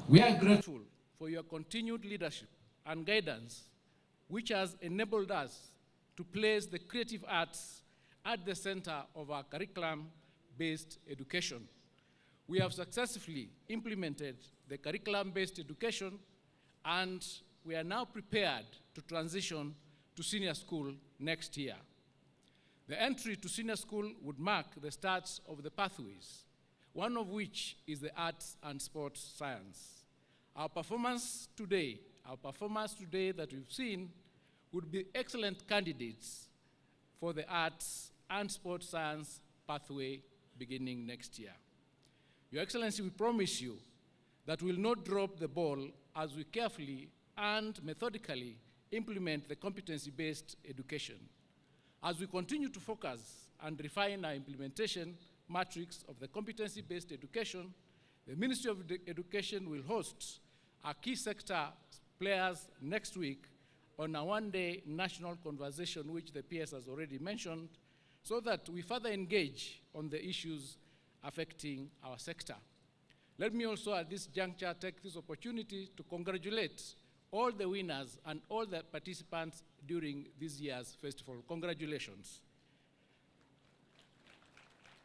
We are grateful for your continued leadership and guidance, which has enabled us to place the creative arts at the center of our curriculum-based education. We have successfully implemented the curriculum-based education, and we are now prepared to transition to senior school next year. The entry to senior school would mark the start of the pathways, one of which is the arts and sports science. Our performance today that we've seen would be excellent candidates for the arts and sports science pathway beginning next year. Your Excellency, we promise you that we will not drop the ball as we carefully and methodically implement the competency-based education. As we continue to focus and refine our implementation matrix of the competency-based education, the Ministry of Education will host our key sector players next week on a one-day national conversation, which the PS has already mentioned, so that we further engage on the issues affecting our sector. Let me also at this juncture take this opportunity to congratulate all the winners and all the participants during this year's festival. Congratulations.